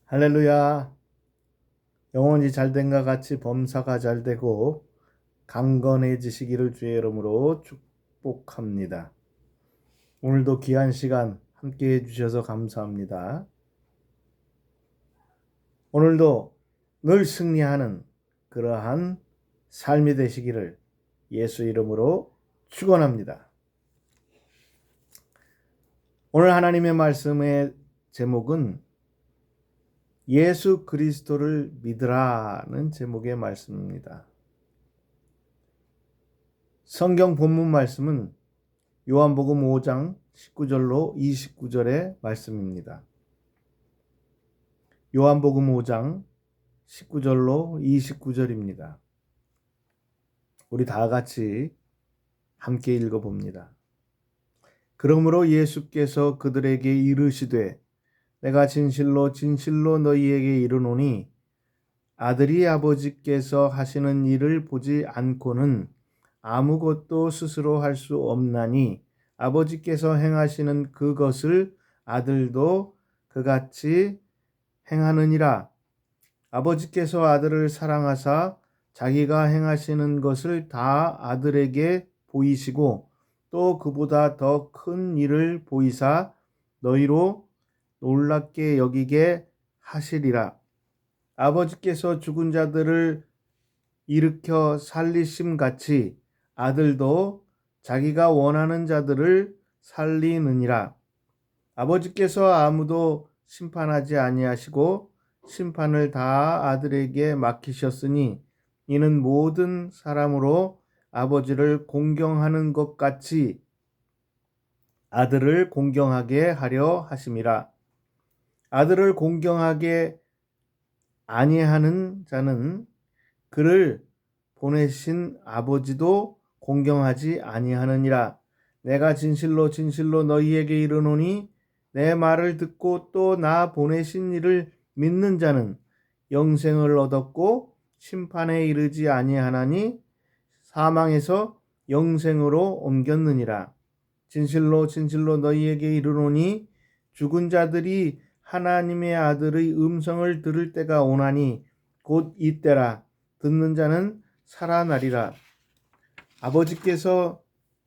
할렐루야. 영혼이 잘된과 같이 범사가 잘되고 강건해지시기를 주의 이름으로 축복합니다. 오늘도 귀한 시간 함께 해주셔서 감사합니다. 오늘도 늘 승리하는 그러한 삶이 되시기를 예수 이름으로 축원합니다. 오늘 하나님의 말씀의 제목은 예수 그리스도를 믿으라는 제목의 말씀입니다. 성경 본문 말씀은 요한복음 5장 19절로 29절의 말씀입니다. 요한복음 5장 19절로 29절입니다. 우리 다 같이 함께 읽어봅니다. 그러므로 예수께서 그들에게 이르시되 내가 진실로 진실로 너희에게 이르노니 아들이 아버지께서 하시는 일을 보지 않고는 아무것도 스스로 할 수 없나니 아버지께서 행하시는 그것을 아들도 그같이 행하느니라. 아버지께서 아들을 사랑하사 자기가 행하시는 것을 다 아들에게 보이시고 또 그보다 더 큰 일을 보이사 너희로 놀랍게 여기게 하시리라. 아버지께서 죽은 자들을 일으켜 살리심 같이 아들도 자기가 원하는 자들을 살리느니라. 아버지께서 아무도 심판하지 아니하시고 심판을 다 아들에게 맡기셨으니 이는 모든 사람으로 아버지를 공경하는 것 같이 아들을 공경하게 하려 하심이라. 아들을 공경하게 아니하는 자는 그를 보내신 아버지도 공경하지 아니하느니라. 내가 진실로 진실로 너희에게 이르노니 내 말을 듣고 또 나 보내신 이를 믿는 자는 영생을 얻었고 심판에 이르지 아니하나니 사망에서 영생으로 옮겼느니라. 진실로 진실로 너희에게 이르노니 죽은 자들이 하나님의 아들의 음성을 들을 때가 오나니 곧 이때라. 듣는 자는 살아나리라. 아버지께서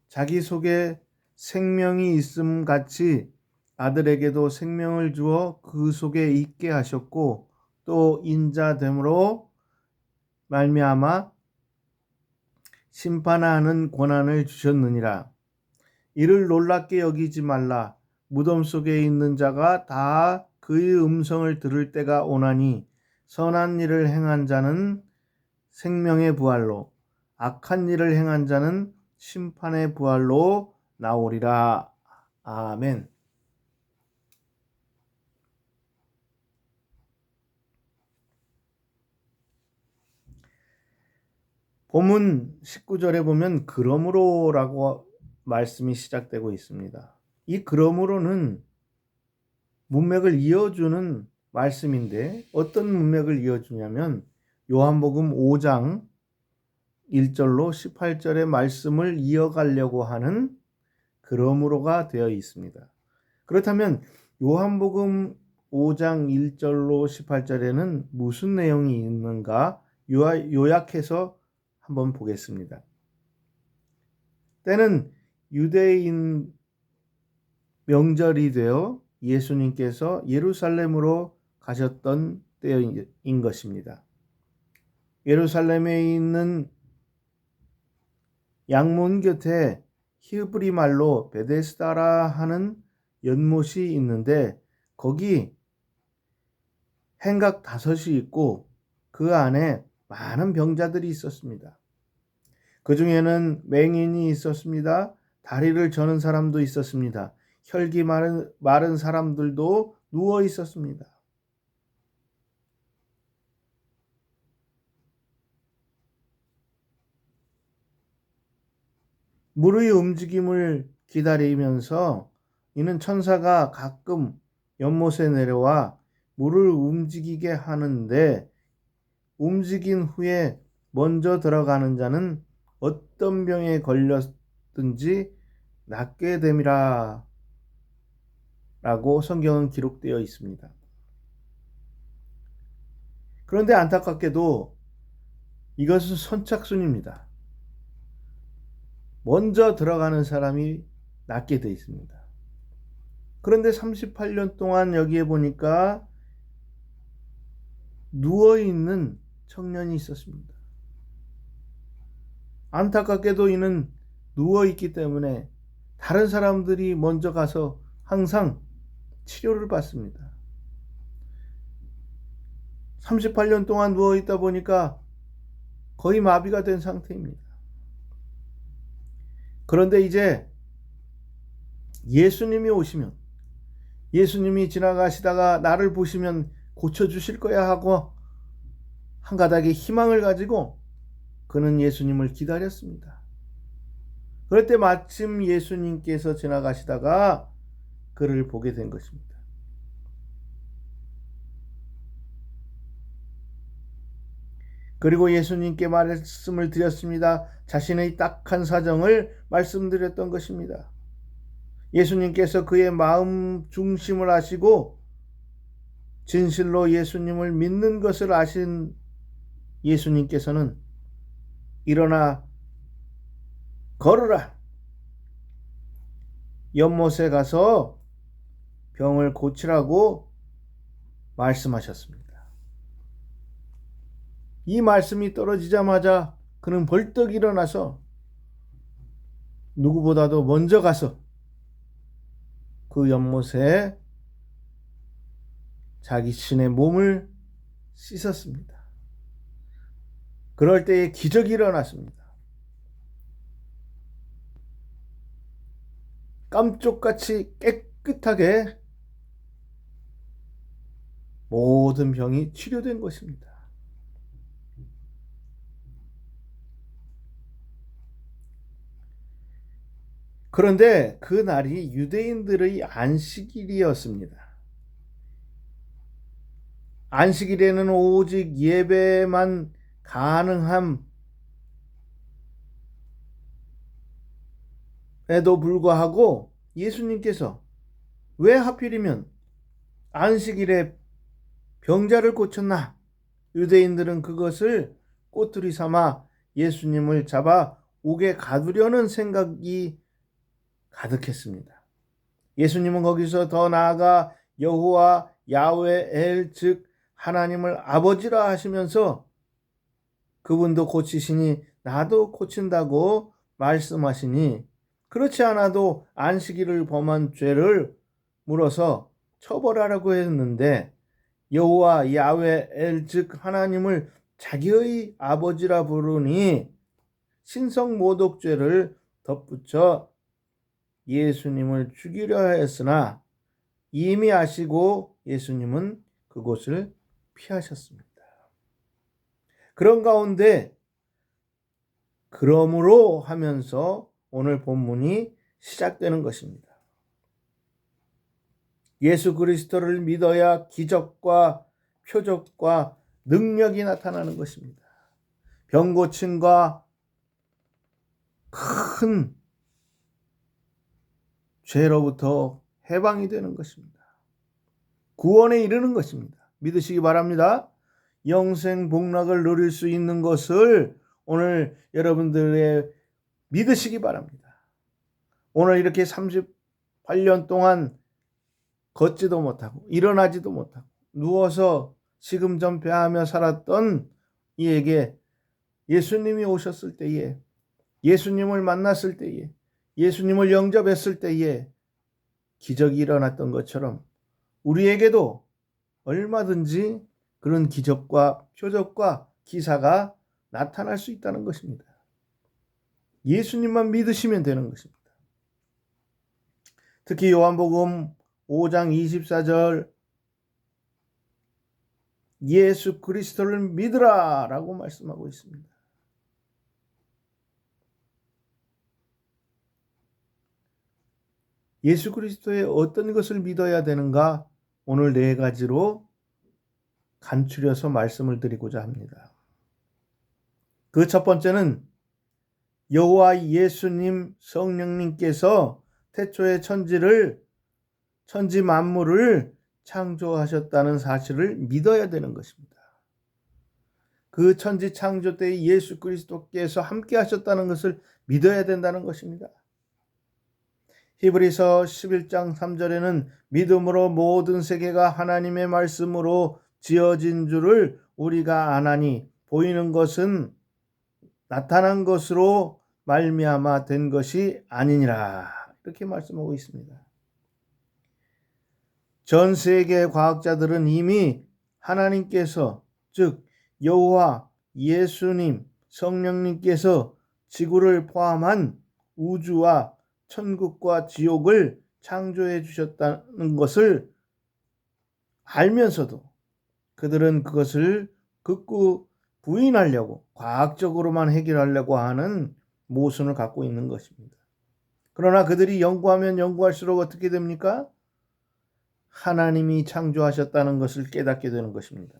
자기 속에 생명이 있음 같이 아들에게도 생명을 주어 그 속에 있게 하셨고 또 인자됨으로 말미암아 심판하는 권한을 주셨느니라. 이를 놀랍게 여기지 말라. 무덤 속에 있는 자가 다 그의 음성을 들을 때가 오나니 선한 일을 행한 자는 생명의 부활로 악한 일을 행한 자는 심판의 부활로 나오리라. 아멘. 본문 19절에 보면 그러므로라고 말씀이 시작되고 있습니다. 이 그러므로는 문맥을 이어주는 말씀인데 어떤 문맥을 이어주냐면 요한복음 5장 1절로 18절의 말씀을 이어가려고 하는 그러므로가 되어 있습니다. 그렇다면 요한복음 5장 1절로 18절에는 무슨 내용이 있는가 요약해서 한번 보겠습니다. 때는 유대인 명절이 되어 예수님께서 예루살렘으로 가셨던 때인 것입니다. 예루살렘에 있는 양문 곁에 히브리 말로 베데스다라 하는 연못이 있는데 거기 행각 5이 있고 그 안에 많은 병자들이 있었습니다. 그 중에는 맹인이 있었습니다. 다리를 저는 사람도 있었습니다. 혈기 마른 사람들도 누워 있었습니다. 물의 움직임을 기다리면서 이는 천사가 가끔 연못에 내려와 물을 움직이게 하는데 움직인 후에 먼저 들어가는 자는 어떤 병에 걸렸든지 낫게 됨이라 라고 성경은 기록되어 있습니다. 그런데 안타깝게도 이것은 선착순입니다. 먼저 들어가는 사람이 낫게 되어 있습니다. 그런데 38년 동안 여기에 보니까 누워있는 청년이 있었습니다. 안타깝게도 이는 누워있기 때문에 다른 사람들이 먼저 가서 항상 치료를 받습니다. 38년 동안 누워있다 보니까 거의 마비가 된 상태입니다. 그런데 이제 예수님이 오시면, 예수님이 지나가시다가 나를 보시면 고쳐주실 거야 하고 한 가닥의 희망을 가지고 그는 예수님을 기다렸습니다. 그럴 때 마침 예수님께서 지나가시다가 그를 보게 된 것입니다. 그리고 예수님께 말씀을 드렸습니다. 자신의 딱한 사정을 말씀드렸던 것입니다. 예수님께서 그의 마음 중심을 아시고 진실로 예수님을 믿는 것을 아신 예수님께서는 일어나 걸으라, 연못에 가서 병을 고치라고 말씀하셨습니다. 이 말씀이 떨어지자마자 그는 벌떡 일어나서 누구보다도 먼저 가서 그 연못에 자기 신의 몸을 씻었습니다. 그럴 때에 기적이 일어났습니다. 깜쪽같이 깨끗하게 모든 병이 치료된 것입니다. 그런데 그 날이 유대인들의 안식일이었습니다. 안식일에는 오직 예배만 가능함에도 불구하고 예수님께서 왜 하필이면 안식일에 병자를 고쳤나? 유대인들은 그것을 꼬투리 삼아 예수님을 잡아 옥에 가두려는 생각이 가득했습니다. 예수님은 거기서 더 나아가 여호와 야훼 엘 즉 하나님을 아버지라 하시면서 그분도 고치시니 나도 고친다고 말씀하시니, 그렇지 않아도 안식일을 범한 죄를 물어서 처벌하라고 했는데 여호와 야훼 엘 즉 하나님을 자기의 아버지라 부르니 신성 모독죄를 덧붙여 예수님을 죽이려 했으나 이미 아시고 예수님은 그곳을 피하셨습니다. 그런 가운데 그러므로 하면서 오늘 본문이 시작되는 것입니다. 예수 그리스도를 믿어야 기적과 표적과 능력이 나타나는 것입니다. 병 고침과 큰 죄로부터 해방이 되는 것입니다. 구원에 이르는 것입니다. 믿으시기 바랍니다. 영생 복락을 누릴 수 있는 것을 오늘 여러분들의 믿으시기 바랍니다. 오늘 이렇게 38년 동안 걷지도 못하고 일어나지도 못하고 누워서 시금전폐하며 살았던 이에게 예수님이 오셨을 때에, 예수님을 만났을 때에, 예수님을 영접했을 때에 기적이 일어났던 것처럼 우리에게도 얼마든지 그런 기적과 표적과 기사가 나타날 수 있다는 것입니다. 예수님만 믿으시면 되는 것입니다. 특히 요한복음 5장 24절 예수 그리스도를 믿으라 라고 말씀하고 있습니다. 예수 그리스도의 어떤 것을 믿어야 되는가? 오늘 4가지로 간추려서 말씀을 드리고자 합니다. 그 첫 번째는 여호와 예수님 성령님께서 태초에 천지 만물을 창조하셨다는 사실을 믿어야 되는 것입니다. 그 천지 창조 때 예수 그리스도께서 함께 하셨다는 것을 믿어야 된다는 것입니다. 히브리서 11장 3절에는 믿음으로 모든 세계가 하나님의 말씀으로 지어진 줄을 우리가 아나니 보이는 것은 나타난 것으로 말미암아 된 것이 아니니라, 이렇게 말씀하고 있습니다. 전 세계 과학자들은 이미 하나님께서, 즉 여호와, 예수님, 성령님께서 지구를 포함한 우주와 천국과 지옥을 창조해 주셨다는 것을 알면서도 그들은 그것을 극구 부인하려고, 과학적으로만 해결하려고 하는 모순을 갖고 있는 것입니다. 그러나 그들이 연구하면 연구할수록 어떻게 됩니까? 하나님이 창조하셨다는 것을 깨닫게 되는 것입니다.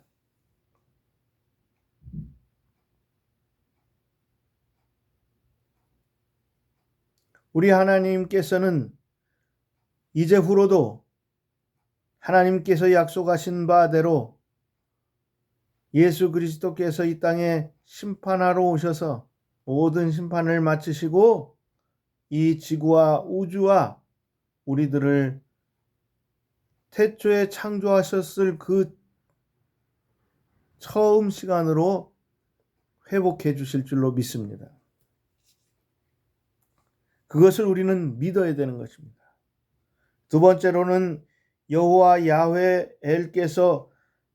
우리 하나님께서는 이제 후로도 하나님께서 약속하신 바대로 예수 그리스도께서 이 땅에 심판하러 오셔서 모든 심판을 마치시고 이 지구와 우주와 우리들을 태초에 창조하셨을 그 처음 시간으로 회복해 주실 줄로 믿습니다. 그것을 우리는 믿어야 되는 것입니다. 두 번째로는 여호와 야훼 엘께서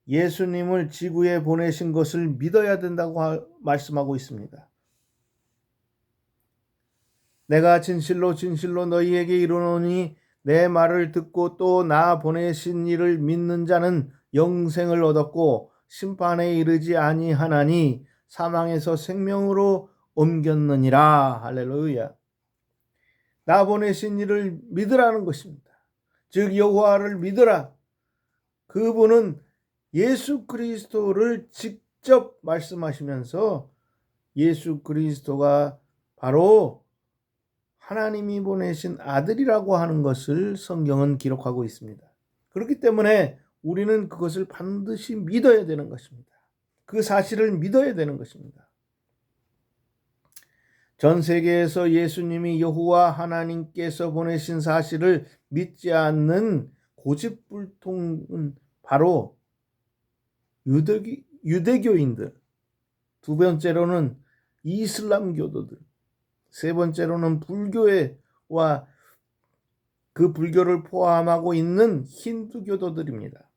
예수님을 지구에 보내신 것을 믿어야 된다고 말씀하고 있습니다. 내가 진실로 진실로 너희에게 이르노니 내 말을 듣고 또 나 보내신 이를 믿는 자는 영생을 얻었고 심판에 이르지 아니하나니 사망에서 생명으로 옮겼느니라. 할렐루야. 나 보내신 이를 믿으라는 것입니다. 즉 여호와를 믿으라. 그분은 예수 그리스도를 직접 말씀하시면서 예수 그리스도가 바로 하나님이 보내신 아들이라고 하는 것을 성경은 기록하고 있습니다. 그렇기 때문에 우리는 그것을 반드시 믿어야 되는 것입니다. 그 사실을 믿어야 되는 것입니다. 전 세계에서 예수님이 여호와 하나님께서 보내신 사실을 믿지 않는 고집불통은 바로 유대교인들, 두 번째로는 이슬람교도들, 세 번째로는 불교와 그 불교를 포함하고 있는 힌두교도들입니다.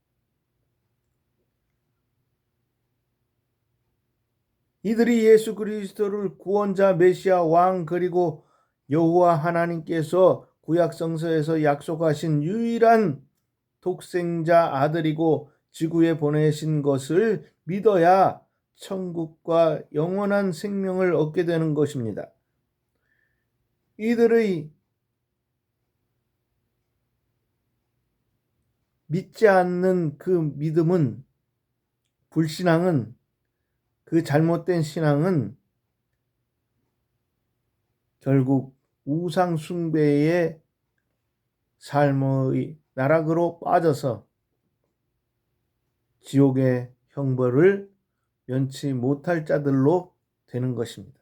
이들이 예수 그리스도를 구원자, 메시아, 왕, 그리고 여호와 하나님께서 구약 성서에서 약속하신 유일한 독생자 아들이고 지구에 보내신 것을 믿어야 천국과 영원한 생명을 얻게 되는 것입니다. 이들의 믿지 않는 그 믿음은, 불신앙은, 그 잘못된 신앙은 결국 우상 숭배의 삶의 나락으로 빠져서 지옥의 형벌을 면치 못할 자들로 되는 것입니다.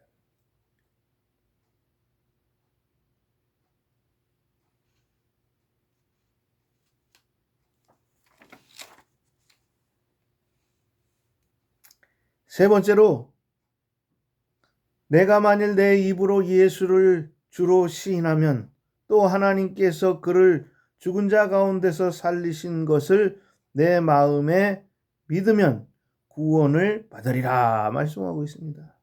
세 번째로, 내가 만일 내 입으로 예수를 주로 시인하면 또 하나님께서 그를 죽은 자 가운데서 살리신 것을 내 마음에 믿으면 구원을 받으리라 말씀하고 있습니다.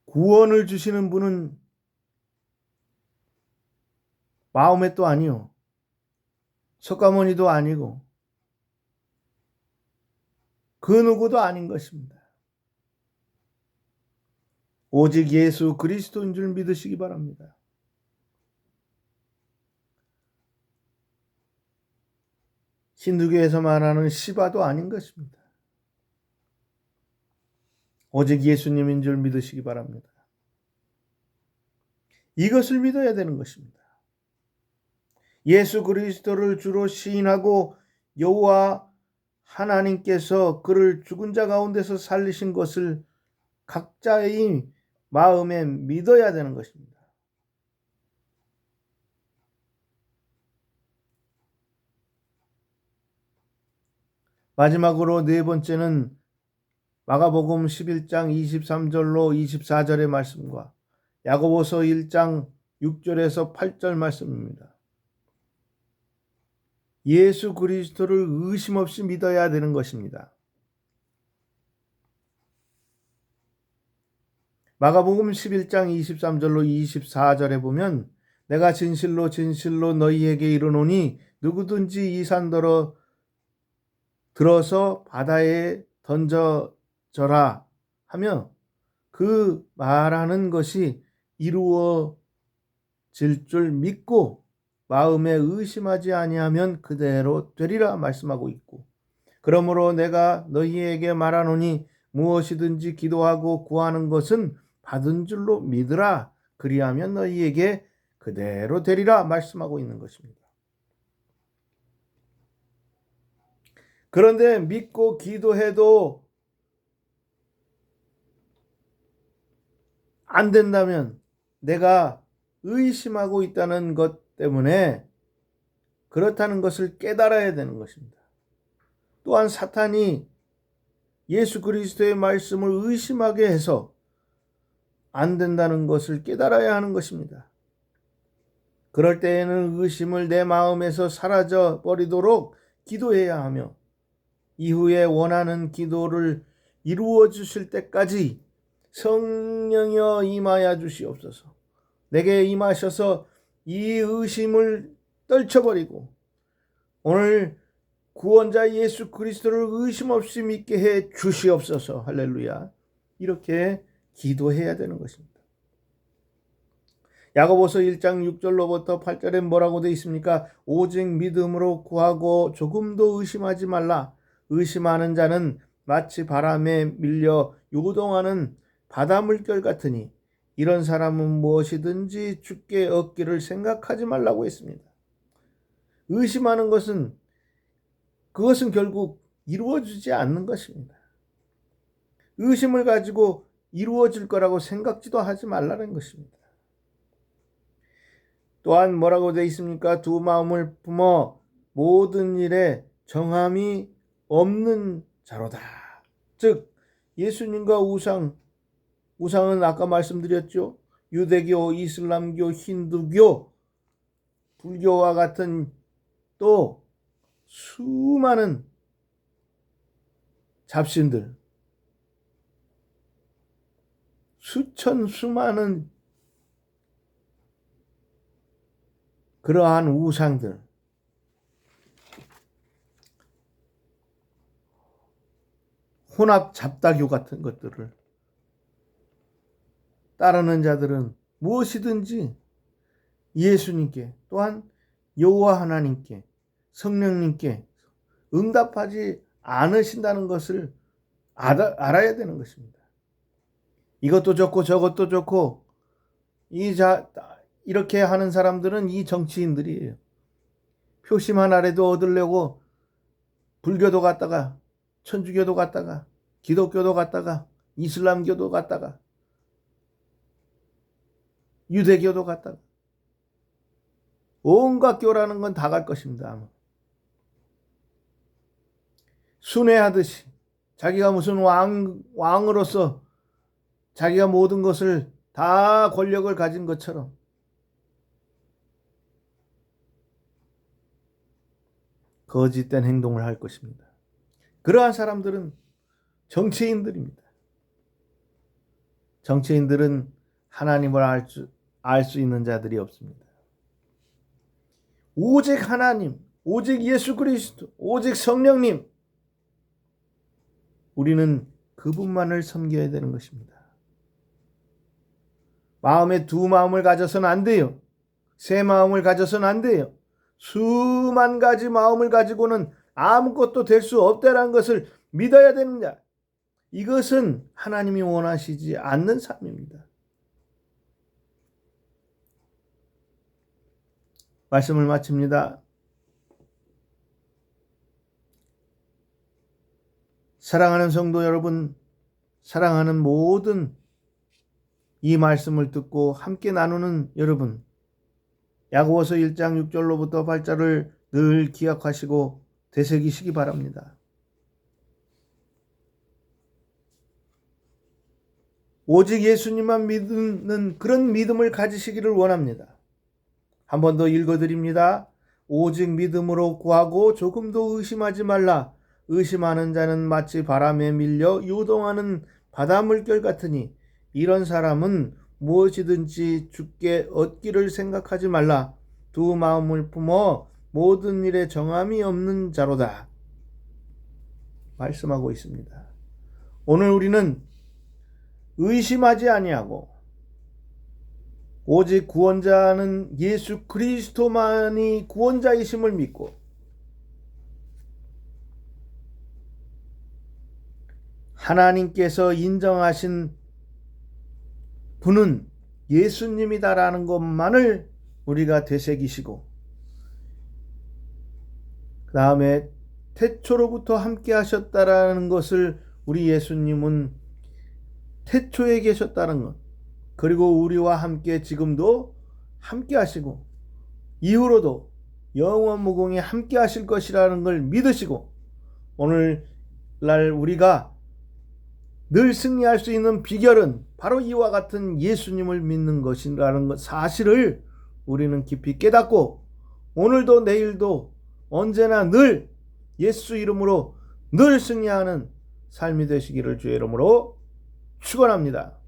구원을 주시는 분은 마호메도 아니요, 석가모니도 아니고 그 누구도 아닌 것입니다. 오직 예수 그리스도인 줄 믿으시기 바랍니다. 힌두교에서 말하는 시바도 아닌 것입니다. 오직 예수님인 줄 믿으시기 바랍니다. 이것을 믿어야 되는 것입니다. 예수 그리스도를 주로 시인하고 여호와 하나님께서 그를 죽은 자 가운데서 살리신 것을 각자의 마음에 믿어야 되는 것입니다. 마지막으로 네 번째는 마가복음 11장 23절로 24절의 말씀과 야고보서 1장 6절에서 8절 말씀입니다. 예수 그리스도를 의심 없이 믿어야 되는 것입니다. 마가복음 11장 23절로 24절에 보면 내가 진실로 진실로 너희에게 이르노니 누구든지 이 산더러 들어서 바다에 던져져라 하며 그 말하는 것이 이루어질 줄 믿고 마음에 의심하지 아니하면 그대로 되리라 말씀하고 있고, 그러므로 내가 너희에게 말하노니 무엇이든지 기도하고 구하는 것은 받은 줄로 믿으라. 그리하면 너희에게 그대로 되리라 말씀하고 있는 것입니다. 그런데 믿고 기도해도 안 된다면 내가 의심하고 있다는 것 때문에 그렇다는 것을 깨달아야 되는 것입니다. 또한 사탄이 예수 그리스도의 말씀을 의심하게 해서 안 된다는 것을 깨달아야 하는 것입니다. 그럴 때에는 의심을 내 마음에서 사라져 버리도록 기도해야 하며 이후에 원하는 기도를 이루어 주실 때까지 성령이여 임하여 주시옵소서. 내게 임하셔서 이 의심을 떨쳐버리고 오늘 구원자 예수 그리스도를 의심 없이 믿게 해 주시옵소서. 할렐루야. 이렇게 기도해야 되는 것입니다. 야고보서 1장 6절로부터 8절에 뭐라고 되어 있습니까? 오직 믿음으로 구하고 조금도 의심하지 말라. 의심하는 자는 마치 바람에 밀려 요동하는 바다 물결 같으니 이런 사람은 무엇이든지 주께 얻기를 생각하지 말라고 했습니다. 의심하는 것은 그것은 결국 이루어지지 않는 것입니다. 의심을 가지고 이루어질 거라고 생각지도 하지 말라는 것입니다. 또한 뭐라고 되어 있습니까? 두 마음을 품어 모든 일에 정함이 없는 자로다. 즉 예수님과 우상은 아까 말씀드렸죠. 유대교, 이슬람교, 힌두교, 불교와 같은 또 수많은 잡신들, 수많은 그러한 우상들, 혼합 잡다교 같은 것들을 따르는 자들은 무엇이든지 예수님께 또한 여호와 하나님께 성령님께 응답하지 않으신다는 것을 알아야 되는 것입니다. 이것도 좋고 저것도 좋고 이렇게 하는 사람들은 이 정치인들이에요. 표심 하나라도 얻으려고 불교도 갔다가 천주교도 갔다가 기독교도 갔다가 이슬람교도 갔다가 유대교도 갔다가 온갖 교라는 건 다 갈 것입니다. 아마. 순회하듯이 자기가 무슨 왕으로서 자기가 모든 것을 다 권력을 가진 것처럼 거짓된 행동을 할 것입니다. 그러한 사람들은 정치인들입니다. 정치인들은 하나님을 알 수 있는 자들이 없습니다. 오직 하나님, 오직 예수 그리스도, 오직 성령님, 우리는 그분만을 섬겨야 되는 것입니다. 마음에 두 마음을 가져서는 안 돼요. 세 마음을 가져서는 안 돼요. 수만 가지 마음을 가지고는 아무것도 될 수 없다는 것을 믿어야 되는 자. 이것은 하나님이 원하시지 않는 삶입니다. 말씀을 마칩니다. 사랑하는 성도 여러분, 사랑하는 모든 이 말씀을 듣고 함께 나누는 여러분, 야고보서 1장 6절로부터 8절을 늘 기억하시고 되새기시기 바랍니다. 오직 예수님만 믿는 그런 믿음을 가지시기를 원합니다. 한 번 더 읽어드립니다. 오직 믿음으로 구하고 조금도 의심하지 말라. 의심하는 자는 마치 바람에 밀려 요동하는 바다 물결 같으니 이런 사람은 무엇이든지 주께 얻기를 생각하지 말라. 두 마음을 품어 모든 일에 정함이 없는 자로다. 말씀하고 있습니다. 오늘 우리는 의심하지 아니하고 오직 구원자는 예수 그리스도만이 구원자이심을 믿고 하나님께서 인정하신 분은 예수님이다라는 것만을 우리가 되새기시고 그 다음에 태초로부터 함께 하셨다라는 것을 우리 예수님은 태초에 계셨다는 것, 그리고 우리와 함께 지금도 함께 하시고 이후로도 영원무궁히 함께 하실 것이라는 걸 믿으시고 오늘날 우리가 늘 승리할 수 있는 비결은 바로 이와 같은 예수님을 믿는 것이라는 것 사실을 우리는 깊이 깨닫고 오늘도 내일도 언제나 늘 예수 이름으로 늘 승리하는 삶이 되시기를 주의 이름으로 축원합니다.